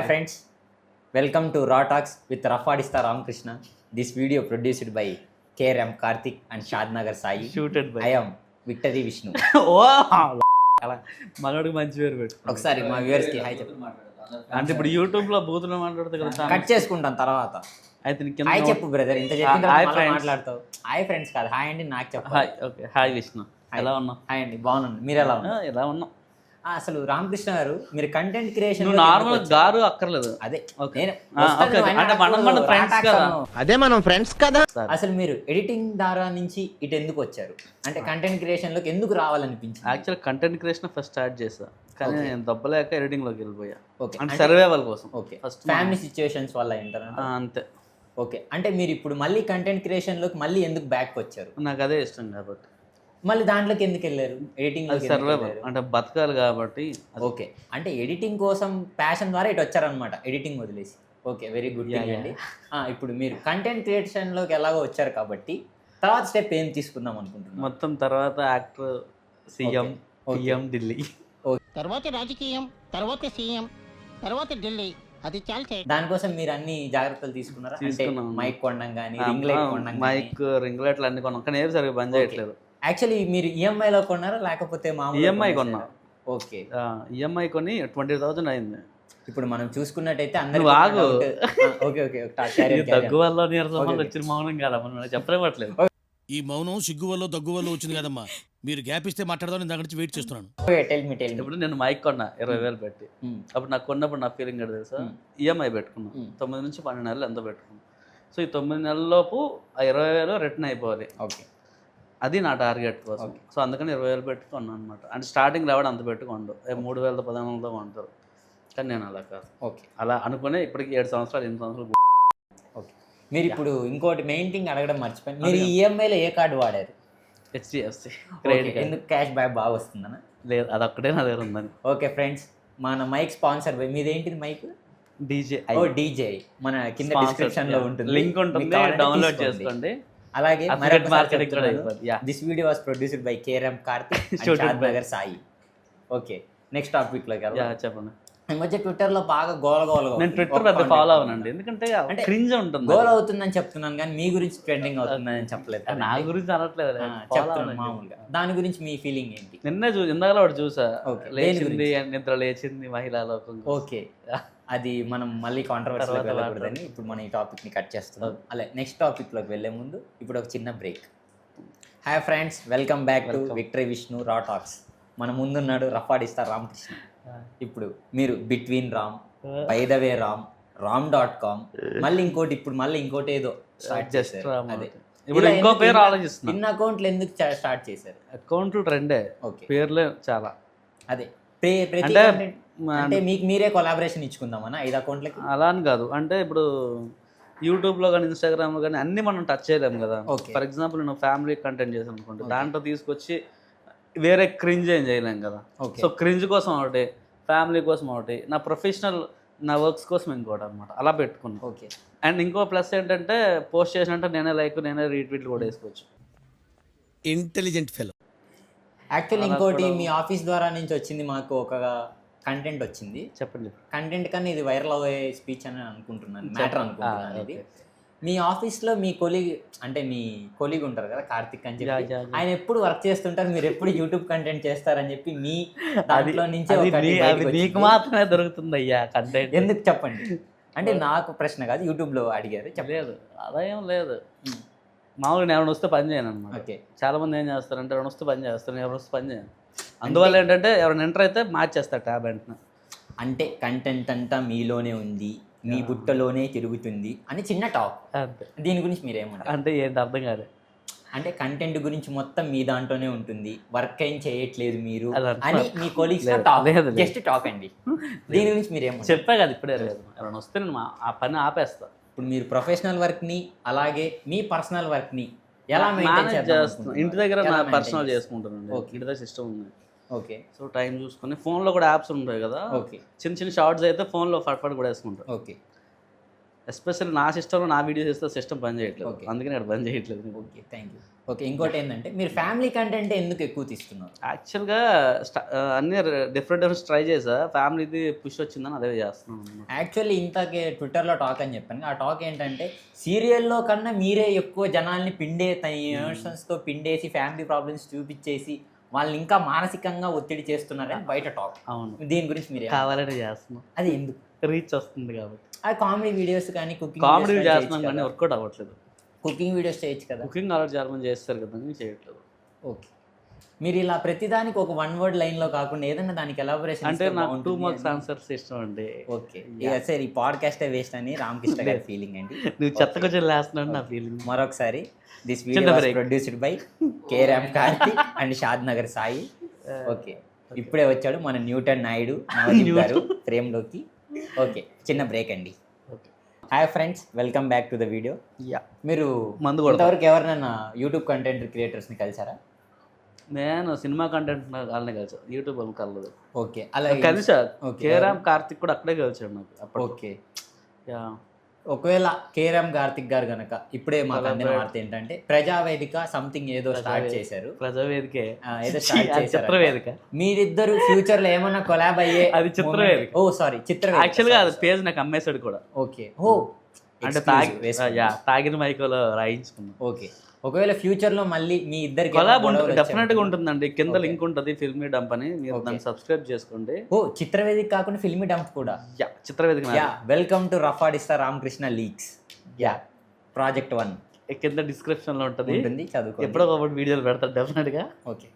friends, welcome to Raw Talks with Rafadista Ramakrishna. This video produced by KRM Karthik and Shadnagar Sai. Shooted by I am Victory Vishnu. ఓ అలా మనోడికి మంచి పేరు పెట్టు. ఒకసారి మా viewers కి హాయ్ చెప్పు. అంటే ఇప్పుడు యూట్యూబ్ లో బూతులు మాట్లాడుతుంది కదా, కట్ చేసుకుంటాం తర్వాత. అయితే నీకు హాయ్ చెప్పు బ్రదర్, ఇంత చెప్పిన తర్వాత హాయ్ మళ్ళీ ఫ్రెండ్స్. మాట్లాడతావు. హాయ్ ఫ్రెండ్స్ కాదు, హాయ్ అండి నాకు చెప్పు. హాయ్. ఓకే, హాయ్ విష్ణు, ఎలా ఉన్నావు? హాయ్ అండి, బాగున్నాను. మీరు ఎలా ఉన్నారు? ఎలా ఉన్నావు? అసలు రామకృష్ణ గారు, మీరు కంటెంట్ క్రియేషన్ నువ్వు నార్మల్ గారు అక్కర్లేదు. అదే ఓకే. నేను ఓకే. అంటే మనం ఫ్రెండ్స్ కదా. అదే మనం ఫ్రెండ్స్ కదా. అసలు మీరు ఎడిటింగ్ ద్వారా నుంచి ఇటు ఎందుకు వచ్చారు? అంటే కంటెంట్ క్రియేషన్ లోకి ఎందుకు రావాలనిపించింది? Actual content creation first start చేసా, కానీ నేను దెబ్బలేక ఎడిటింగ్ లోకి వెళ్ళిపోయా. ఓకే, అంటే సర్వైవల్ కోసం. ఓకే, ఫస్ట్ ఫ్యామిలీ సిచ్యువేషన్స్ వల్ల ఏంటారా? అంతే. ఓకే, అంటే మీరు ఇప్పుడు మళ్ళీ కంటెంట్ క్రియేషన్ లోకి మళ్ళీ ఎందుకు బ్యాక్ వచ్చారు? నాకు అదే ఇష్టం కాబట్టి. మళ్ళీ దాంట్లోకి ఎందుకు వెళ్ళారు? ఎడిటింగ్ లోకి ఎందుకు సర్వైవల్ వెళ్ళారు? అంటే బతకాలి కాబట్టి. ఓకే, అంటే ఎడిటింగ్ కోసం ప్యాషన్ ద్వారా ఇటు వచ్చారనమాట, ఎడిటింగ్ వదిలేసి. ఓకే, వెరీ గుడ్ అండి. ఇప్పుడు మీరు కంటెంట్ క్రియేషన్ లోకి ఎలాగో వచ్చారు కాబట్టి తర్వాత స్టెప్ ఏం తీసుకుందాం అనుకుంటున్నారు? మొత్తం తర్వాత యాక్టర్, సీఎం, పిఎం, ఢిల్లీ. తర్వాత రాజకీయం, తర్వాత సీఎం, తర్వాత ఢిల్లీ. అది చాలా దానికోసం మీరు అన్ని జాగ్రత్తలు తీసుకున్నారా? అంటే తీసుకున్నాం. మైక్ కొనడం కానీ, రింగ్ లైట్ కొనడం కానీ. మైక్, రింగ్ లైట్లు అన్ని కొన్నాం, కానీ ఏం సరిగ్గా పని చేయట్లేదు. యాక్చువల్లీ మీరు ఈఎంఐలో కొన్నారా లేకపోతే మామూలు ఈఎంఐ కొన్నా. ఓకే, ఈఎంఐ కొని 20,000 అయింది. ఇప్పుడు మనం చూసుకున్నట్టయితే అందరూ నువ్వు ఆగు. ఓకే ఓకే దగ్గు వల్ల నీరసం వల్ల వచ్చిన మౌనం కదా, మనం చెప్పలేమట్లేదు. ఈ మౌనం సిగ్గు వల్ల దగ్గు వల్ల వచ్చింది కదమ్మా. మీరు గ్యాప్ ఇస్తే మాట్లాడదాం, నేను దగ్గర నుంచి వెయిట్ చేస్తున్నాను. టెల్ మీ ఇప్పుడు నేను మైక్ కొన్నా 20,000 పెట్టి. అప్పుడు నాకు కొన్నప్పుడు నా ఫీలింగ్ ఏంటో తెలుసా, ఈఎంఐ పెట్టుకున్నాం 9 నుంచి 12 నెలలు ఎంతో పెట్టుకున్నాం. సో ఈ 9 నెలలలోపు ఆ 20,000 రిటర్న్ అయిపోవాలి. ఓకే, అది నా టార్గెట్ కోసం. సో అందుకని 20,000 పెట్టుకున్నాను అనమాట. అంటే స్టార్టింగ్ లేవడం అంత పెట్టుకోండు, 3,000 14,000 కొంటారు, కానీ నేను అలా కాదు. ఓకే, అలా అనుకునే ఇప్పటికి 7 సంవత్సరాలు 8 సంవత్సరాలు. ఓకే, మీరు ఇప్పుడు ఇంకోటి మెయిన్ థింగ్ అడగడం మర్చిపోయాను, మీరు ఈఎంఐలో ఏ కార్డు వాడారు? HDFC okay, credit card. ఎందుకు క్యాష్ బ్యాక్ బాగా వస్తుందనా? లేదు, అది ఒక్కటే నా దగ్గర ఉందని. ఓకే ఫ్రెండ్స్, మన మైక్ స్పాన్సర్ బై, మీదేంటిది మైక్? డీజే. ఓ డీజే, మన కింద డిస్క్రిప్షన్ లో ఉంటుంది, లింక్ ఉంటుంది, డౌన్లోడ్ చేసుకోండి. అలాగే మార్కెటింగ్ కూడా అయిపోద్ది. This video was produced by KRM Karthik and Shooted by- Shadnagar Sai. Okay, next topic లోకి వెళ్దాం. చెప్పండి. ఈ మధ్య ట్విట్టర్ లో బాగా గోల నేను ట్విట్టర్ పెద్ద ఫాలో అవనండి, ఎందుకంటే క్రింజ్ ఉంటుంది. గోల్ అవుతుందని చెప్తున్నాను కానీ మీ గురించి ట్రెండింగ్ అవుతుందని చెప్పలేదు. నా గురించి అనట్లేదు, చెప్తున్నాను మామూలుగా. దాని గురించి మీ ఫీలింగ్ ఏంటి? నిన్నే ఇందాక ఒకటి చూసా, Okay. లేచింది నిద్ర లేచింది మహిళా లోకం. ఓకే, అది మనం మళ్ళీ కాంట్రవర్సీలోకి తర్వాత వెళ్ళకూడదని ఇప్పుడు మనం ఈ టాపిక్ ని కట్ చేస్తున్నాం. అలా నెక్స్ట్ టాపిక్ లోకి వెళ్ళే ముందు ఇప్పుడు ఒక చిన్న break. Hi friends, welcome back to victory Vishnu రా టాక్స్. మన ముందున్నాడు రఫాడిస్తా రామకృష్ణ. ఇప్పుడు మీరు between Ram, by the way రామ్.com, మళ్ళీ ఇంకోటి, ఇప్పుడు మళ్ళీ ఇంకోటి ఏదో స్టార్ట్ చేశారు. అదే ఇప్పుడు ఇలా ఇంకో ఎందుకు పేరు ఆలోచిస్తున్నా. ఇన్ని అకౌంట్లు ఎందుకు స్టార్ట్ చేశారు? అకౌంట్ ట్రెండే, ఓకే, పేర్లే చాలా. అదే ప్రతి అంటే content- అంటే మీకు మీరే కొలాబరేషన్ ఇచ్చుకుందామన్నా 5 అకౌంట్లకి? అలా అని కాదు, అంటే ఇప్పుడు యూట్యూబ్లో కానీ ఇన్స్టాగ్రామ్లో కానీ అన్ని మనం టచ్ చేయలేము కదా. Okay. ఫర్ ఎగ్జాంపుల్ నేను ఫ్యామిలీ కంటెంట్ చేసాను అనుకోండి, దాంట్లో తీసుకొచ్చి వేరే క్రింజ్ ఏం చేయలేం కదా. ఓకే, సో క్రింజ్ కోసం ఒకటి, ఫ్యామిలీ కోసం ఒకటి, నా ప్రొఫెషనల్ నా వర్క్స్ కోసం ఇంకోటి అనమాట, అలా పెట్టుకున్నాను. ఓకే, అండ్ ఇంకో ప్లస్ ఏంటంటే పోస్ట్ చేసినట్టే నేనే లైక్, నేనే రీట్వీట్లు కూడా వేసుకోవచ్చు. Intelligent fellow. యాక్చువల్లీ ఇంకోటి మీ ఆఫీస్ ద్వారా నుంచి వచ్చింది, మాకు ఒక కంటెంట్ వచ్చింది. చెప్పండి. కంటెంట్ కన్నా ఇది వైరల్ అయ్యే స్పీచ్ అని అనుకుంటున్నాను, మ్యాటర్ అనుకుంటున్నాను. ఇది ఓకే. మీ ఆఫీస్లో మీ కొలీగ్, అంటే మీ కొలీగ్ ఉంటారు కదా కార్తిక్ అని చెప్పి, యా. ఆయన ఎప్పుడు వర్క్ చేస్తుంటారు, మీరు ఎప్పుడు యూట్యూబ్ కంటెంట్ చేస్తారని చెప్పి మీ దాంట్లో నుంచి అది ఒకటి నీ- బయటకు అది వచ్చింది. నీకు మాత్రమే దొరుకుతుంది అయ్యా కంటెంట్. ఎందుకు చెప్పండి? అంటే నాకు ప్రశ్న కాదు, యూట్యూబ్లో అడిగారు, చెప్పలేదు. అలా ఏం లేదు, మామూలుగా నేను ఎవరైనా వస్తే పని చేయను అనమాట. ఓకే, చాలా మంది ఏం చేస్తారంటే ఎవరైనా వస్తే పని చేస్తారు, నేను ఎవరు వస్తే పని చేయను. అందువల్ల ఏంటంటే ఎవరైనా ఎంటర్ అయితే మార్చేస్తారు ట్యాబ్ వెంటనే. అంటే కంటెంట్ అంతా మీలోనే ఉంది, మీ బుట్టలోనే తిరుగుతుంది అని చిన్న టాక్. అంతే. దీని గురించి మీరేమంటారు? అంటే ఏంటి అర్థం కాదు. అంటే కంటెంట్ గురించి మొత్తం మీ దాంట్లోనే ఉంటుంది, వర్క్ ఏం చేయట్లేదు మీరు అలా అని మీ కొలీగ్స్ లేదు, టాక్, లేదు, లేదు. జస్ట్ టాక్ అండి. దీని గురించి మీరేమంటారు? చెప్పా కదా ఇప్పుడే, లేదు ఎవరైనా వస్తే నేను ఆ పని ఆపేస్తా. ఇప్పుడు మీరు ప్రొఫెషనల్ వర్క్ ని అలాగే మీ పర్సనల్ వర్క్ ని ఎలా మెయింటైన్ మేనేజ్ చేస్తాను. ఇంటి దగ్గర నా పర్సనల్ చేసుకుంటానండి. Okay. ఇంటి దగ్గర సిస్టమ్ ఉంది. ఓకే, సో టైం చూసుకొని ఫోన్లో కూడా యాప్స్ ఉంటాయి కదా, ఓకే, చిన్న చిన్న షార్ట్స్ అయితే ఫోన్లో ఫట్ఫట్ కూడా వేసుకుంటాను. ఓకే. ఎస్పెషల్లీ నా సిస్టంలో నా వీడియోస్ చేస్తే సిస్టమ్ పని చేయట్లేదు, Okay. అందుకని ఇక్కడ పని చేయట్లేదు. Okay, thank you. ఓకే, ఇంకోటి ఏంటంటే మీరు ఫ్యామిలీ కంటెంట్ ఎందుకు ఎక్కువ తీస్తున్నారు? యాక్చువల్గా అన్నీ డిఫరెంట్ ట్రై చేసా, ఫ్యామిలీది పుష్ వచ్చిందని అదే చేస్తున్నాను అన్నమాట. యాక్చువల్లీ ఇంతకే ట్విట్టర్లో టాక్ అని చెప్పాను. ఆ టాక్ ఏంటంటే సీరియల్లో కన్నా మీరే ఎక్కువ జనాల్ని తన ఎమోషన్స్తో పిండేసి ఫ్యామిలీ ప్రాబ్లమ్స్ చూపించేసి వాళ్ళని ఇంకా మానసికంగా ఒత్తిడి చేస్తున్నారని బయట టాక్. అవును, దీని గురించి మీరు కావాలని చేస్తున్నాం, అది ఎందుకు? రీచ్ వస్తుంది కాబట్టి. అది కామెడీ వీడియోస్ కానీ కామెడీ చేస్తున్నాం కానీ వర్కౌట్ అవ్వట్లేదు. కుకింగ్ వీడియోస్ చేయొచ్చు కదా. కుకింగ్ ఆర్డర్ చాలా మంది చేస్తారు కదా, నేను చేయట్లేదు. ఓకే, మీరు ఇలా ప్రతిదానికి ఒక వన్ వర్డ్ లైన్లో కాకుండా ఏదన్నా దానికి ఎలాబొరేషన్ అంటే నాకు 2 మార్క్స్ ఆన్సర్స్ ఇష్టం అండి. ఓకే, ఇక సరే ఈ పాడ్కాస్టే వేస్ట్ అని రామకృష్ణ గారి ఫీలింగ్ అండి. నువ్వు చెత్తకు చెల్లేస్తున్నాడు నా ఫీలింగ్. మరొకసారి దిస్ వీడియో ప్రొడ్యూస్డ్ బై కేరామ్ Karthik and Shad Nagar Sai. Okay, ఇప్పుడే వచ్చాడు మన న్యూటన్ నాయుడు నవదీప్ గారు ఫ్రేమ్లోకి. ఓకే, చిన్న బ్రేక్ అండి. Okay, hi friends, welcome back to the video. Yeah, మీరు మందు కొడతా. ఇంతవరకు ఎవరైనా యూట్యూబ్ కంటెంట్ క్రియేటర్స్ని కలిసారా? నేను సినిమా కంటెంట్ వాళ్ళనే కలిసా, యూట్యూబ్ వాళ్ళని కలలేదు. ఓకే, అలా కలిసా. ఓకే, కేరామ్ కార్తిక్ కూడా అక్కడే కలిసాడు నాకు అప్పుడు. ఓకే. యా, ఒకవేళ కేరామ్ కార్తిక్ గారు గనక ఇప్పుడే మాకు అందిన వార్త ఏంటంటే ప్రజావేదిక సంథింగ్ ఏదో స్టార్ట్ చేశారు. ప్రజావేదికే ఏదో స్టార్ట్ చేశారు. చిత్రవేదిక. మీరిద్దరు ఫ్యూచర్ లో ఏమన్నా కొలాబ్ అయ్యే అది చిత్రవేదిక. ఓ సారీ, చిత్రవేదిక. యాక్చువల్గా అది పేజ్ నాకు అమ్మేశాడు కూడా. ఓకే, ఓ అంటే తాగిన మైకోలో రాయించుకున్నాం. ఓకే, ఒకవేళ ఫ్యూచర్ లో మళ్ళీ మీ ఇద్దరికి కొలాబ్ డెఫినెట్ గా ఉంటుందండి. కింద లింక్ ఉంటుంది, ఫిల్మీ డంప్ అని, మీరు దాన్ని సబ్స్క్రైబ్ చేసుకోండి. ఓ చిత్రవేదిక కాకుండా ఫిల్మీ డంప్ కూడా. Yeah, Chitravedika. Yeah, welcome to రఫాడిస్తా రామకృష్ణ లీక్స్. యా, ప్రాజెక్ట్ 1 కింద డిస్క్రిప్షన్ లో ఉంటుంది, చదువుకో. ఎప్పుడో ఒకటి వీడియోలు పెడతారు డెఫినెట్ గా. ఓకే,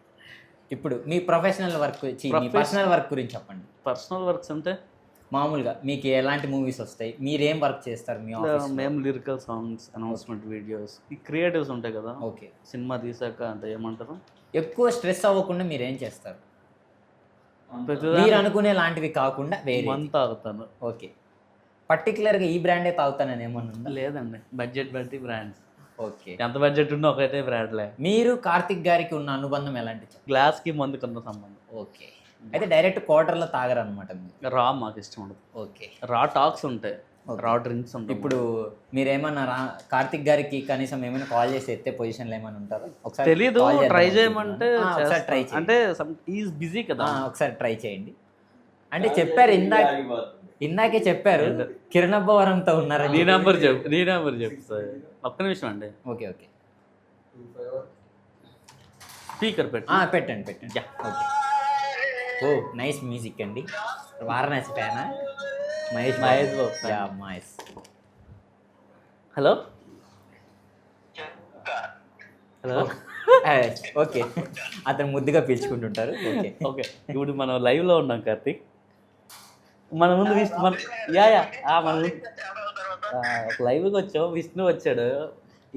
ఇప్పుడు మీ ప్రొఫెషనల్ వర్క్, మీ పర్సనల్ వర్క్ గురించి చెప్పండి. పర్సనల్ వర్క్స్ అంటే మామూలుగా మీకు ఎలాంటి మూవీస్ వస్తాయి, మీరేం వర్క్ చేస్తారు మీ ఆఫీస్? మేము లిరికల్ సాంగ్స్, అనౌన్స్మెంట్ వీడియోస్, ఈ క్రియేటివ్స్ ఉంటాయి కదా. ఓకే, సినిమా తీసాక అంటే ఏమంటారు, ఎక్కువ స్ట్రెస్ అవ్వకుండా మీరు ఏం చేస్తారు? ప్రతిదాని మీరు అనుకునే లాంటివి కాకుండా వేరే. మంత్ తాగుతాను. ఓకే, పర్టికులర్గా ఈ బ్రాండే తాగుతానని ఏమన్నా ఉందా? లేదండి, బడ్జెట్ బట్టి బ్రాండ్స్. ఓకే, ఎంత బడ్జెట్ ఉన్నా ఒకైతే బ్రాండ్లే. మీరు కార్తిక్ గారికి ఉన్న అనుబంధం ఎలాంటిది? గ్లాస్కి మందుకున్న సంబంధం. ఓకే, అయితే డైరెక్ట్ క్వార్టర్లో తాగరనమాట మీరు? రా మాకు ఇష్టం ఉండదు. ఓకే, రా టాక్స్ ఉంటాయి, రా డ్రింక్స్ ఉంటాయి. ఇప్పుడు మీరేమన్నా కార్తిక్ గారికి కనీసం ఏమైనా కాల్ చేసి ఎత్తే పొజిషన్లో ఏమైనా ఉంటారు? ఒకసారి తెలీదు, ట్రై చేయమంటే ఒకసారి ట్రై చేయండి. అంటే ఈజ్ బిజీ కదా. ఒకసారి ట్రై చేయండి. అంటే చెప్పారు ఇందాకే చెప్పారు కిరణబ్బవరంతో ఉన్నారని. నీ నెంబర్ చెప్పు సార్. ఒక్క నిమిషం అండి. ఓకే ఓకే, స్పీకర్ పెట్టండి. Yeah, okay. Oh nice music అండి. వారణాసి ఫ్యానా? Mahesh Babu. Yeah, Mahesh. Hello hello. Okay, అతను ముద్దుగా పిలుచుకుంటుంటారు. ఓకే ఓకే, ఇప్పుడు మనం లైవ్లో ఉన్నాం కార్తీక్. మన ముందు విష్ణు మన లైవ్కి వచ్చాం. విష్ణు వచ్చాడు,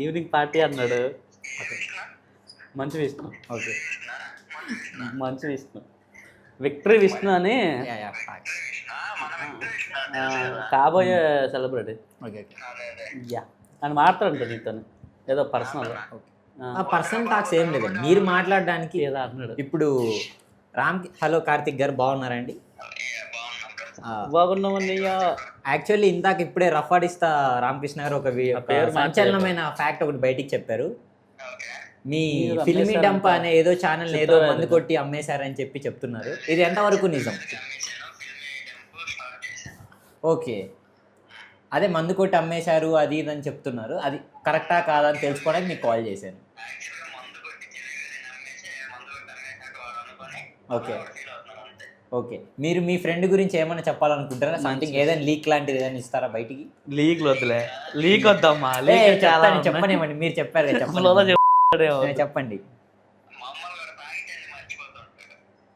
ఈవినింగ్ పార్టీ అన్నాడు. మంచి విష్ణు. ఓకే, మంచి విష్ణు, విక్టరీ విష్ణు అని కాబోయే సెలబ్రిటీ. ఓకే ఓకే, యా, అని మాట్లాడుతుంది నీతో ఏదో పర్సనల్. పర్సనల్ టాక్స్ ఏం లేదండి, మీరు మాట్లాడడానికి ఏదో అన్నాడు. ఇప్పుడు హలో కార్తిక్ గారు, బాగున్నారండి? బాగున్నామన్నయ్య. యాక్చువల్లీ ఇందాక ఇప్పుడే రఫాడిస్తా రామకృష్ణ గారు ఒక సంచలనమైన ఫ్యాక్ట్ ఒకటి బయటికి చెప్పారు. మీ ఫిల్మీ డంప్ అనే ఏదో ఛానల్ ఏదో మందు కొట్టి అమ్మేశారని చెప్తున్నారు. ఇది ఎంతవరకు నిజం? ఓకే, అదే మందు కొట్టి అమ్మేశారు అది ఇది అని చెప్తున్నారు. అది కరెక్టా కాదా అని తెలుసుకోవడానికి మీకు కాల్ చేశాను. ఓకే ఓకే, మీరు మీ ఫ్రెండ్ గురించి ఏమైనా చెప్పాలనుకుంటారా? సంథింగ్ ఏదైనా లీక్ లాంటిది ఏదైనా ఇస్తారా బయటికి? లీక్ వద్దులే, లీక్ వద్దమ్మా. చెప్పనివ్వండి, మీరు చెప్పారు చెప్పండి.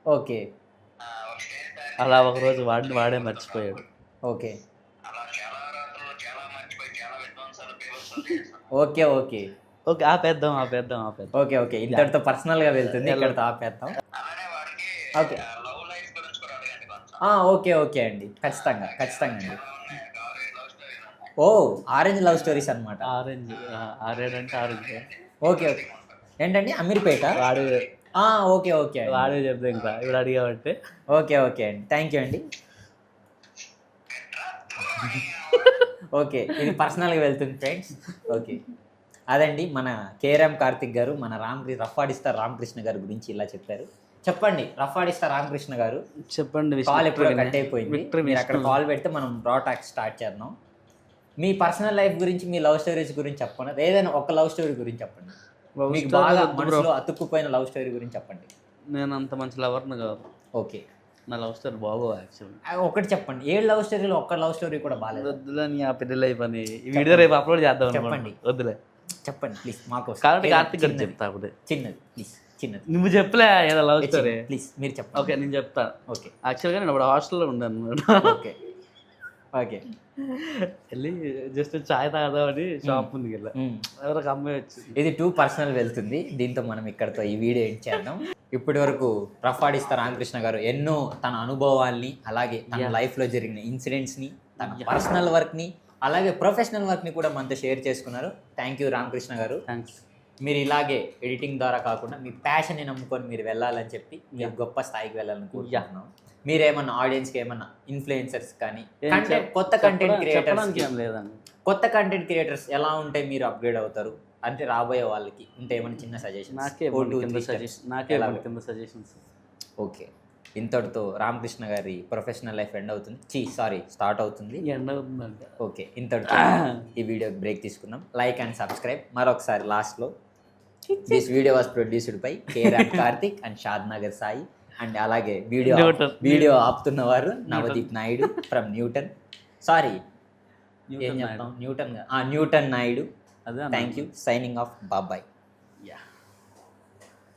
ఓకే, అలా ఒకరోజు వాడే మర్చిపోయాడు. ఓకే ఓకే ఓకే ఓకే, ఆపేద్దాం. ఓకే ఓకే, ఇంతటితో పర్సనల్గా వెళ్తుంది, ఇక్కడితో ఆపేద్దాం. ఓకే ఓకే ఓకే అండి, ఖచ్చితంగా అండి. ఓ ఆరెంజ్ లవ్ స్టోరీస్ అనమాట. ఆరెంజ్ అంటే ఆరెంజ్. ఓకే ఓకే, ఏంటండి అమీర్పేట? వాడు ఓకే ఓకే, వాడే చెప్తా ఇంకా ఇప్పుడు అడిగామంటే. ఓకే ఓకే అండి, థ్యాంక్ యూ అండి. ఓకే, ఇది పర్సనల్గా వెళ్తుంది ఫ్రెండ్స్. ఓకే, అదండి మన కేరామ్ కార్తిక్ గారు మన రఫాడిస్తా రామకృష్ణ గారి గురించి ఇలా చెప్పారు. చెప్పండి రఫాడిస్తా రామకృష్ణ గారు. చెప్పండి. కాల్ ఎప్పుడో కట్ అయిపోయింది, మీరు అక్కడ కాల్ పెడితే మనం టాక్ స్టార్ట్ చేద్దాం. మీ పర్సనల్ లైఫ్ గురించి, మీ లవ్ స్టోరీస్ గురించి చెప్పండి. ఏదైనా ఒక లవ్ స్టోరీ గురించి చెప్పండి. మీకు బాగా మనసులో అతుక్కుపోయిన లవ్ స్టోరీ గురించి చెప్పండి. నేను అంత మంచి లవర్ని కాదు. ఓకే, నా లవ్ స్టోరీ బాగో యాక్చువల్లీ. ఒకటి చెప్పండి. 7 లవ్ స్టోరీలో ఒక్క లవ్ స్టోరీ కూడా బాగాలేదు. వద్దులే నీ ఆ పెళ్లి లైఫ్ అని. ఈ వీడియో రేపు అప్లోడ్ చేద్దాం. చెప్పండి. వద్దులే చెప్పండి ప్లీజ్, మాకు కాబట్టి కార్తీక్ గారు చెప్తా అప్పుడే. చిన్నది ప్లీజ్, చిన్నది. నువ్వు చెప్పలే ఏదో లవ్ స్టోరీ. ప్లీజ్ మీరు చెప్పండి. ఓకే నేను చెప్తా. ఓకే, యాక్చువల్గా నేను అప్పుడు హాస్టల్లో ఉన్నాను. Okay okay. వెళ్ళి జస్ట్ చాయ్ తాగదామని షాప్ ముందుకు వెళ్ళా. ఎవరో ఒక అమ్మాయి వచ్చింది. ఇది 2 పర్సనల్ వెళ్తుంది. దీంతో మనం ఇక్కడతో ఈ వీడియో ఎండ్ చేద్దాం. ఇప్పటి వరకు రఫాడిస్తా రామకృష్ణ గారు ఎన్నో తన అనుభవాల్ని, అలాగే తన లైఫ్లో జరిగిన ఇన్సిడెంట్స్ని, తన పర్సనల్ వర్క్ని, అలాగే ప్రొఫెషనల్ వర్క్ని కూడా మనతో షేర్ చేసుకున్నారు. థ్యాంక్ యూ రామకృష్ణ గారు. థ్యాంక్స్. మీరు ఇలాగే ఎడిటింగ్ ద్వారా కాకుండా మీ ప్యాషన్ని నమ్ముకొని మీరు వెళ్ళాలని చెప్పి మీరు గొప్ప స్థాయికి వెళ్ళాలని కోరుకుంటున్నాం. మీరేమన్నా ఆడియన్స్కి ఏమన్నా ఇన్ఫ్లుయెన్సర్స్ కానీ కొత్త కంటెంట్ క్రియేటర్స్ ఎలా ఉంటే మీరు అప్గ్రేడ్ అవుతారు అంటే రాబోయే వాళ్ళకి ఉంటే ఏమైనా చిన్న సజెషన్స్. ఓకే, ఇంతటితో రామకృష్ణ గారి ప్రొఫెషనల్ లైఫ్ ఎండ్ అవుతుంది. స్టార్ట్ అవుతుంది. ఎండ్ అవుతుందంట. ఓకే, ఇంతటితో ఈ వీడియో బ్రేక్ తీసుకుందాం. Like and subscribe. మరొకసారి లాస్ట్లో this video was produced by కేరామ్ కార్తిక్ అండ్ షాద్నగర్ సాయి. అండ్ అలాగే వీడియో ఆపుతున్న వారు Navdeep Naidu from Newton. Sorry ఏం చెప్తాం, Newton Naidu. Thank you. Signing off. Bye.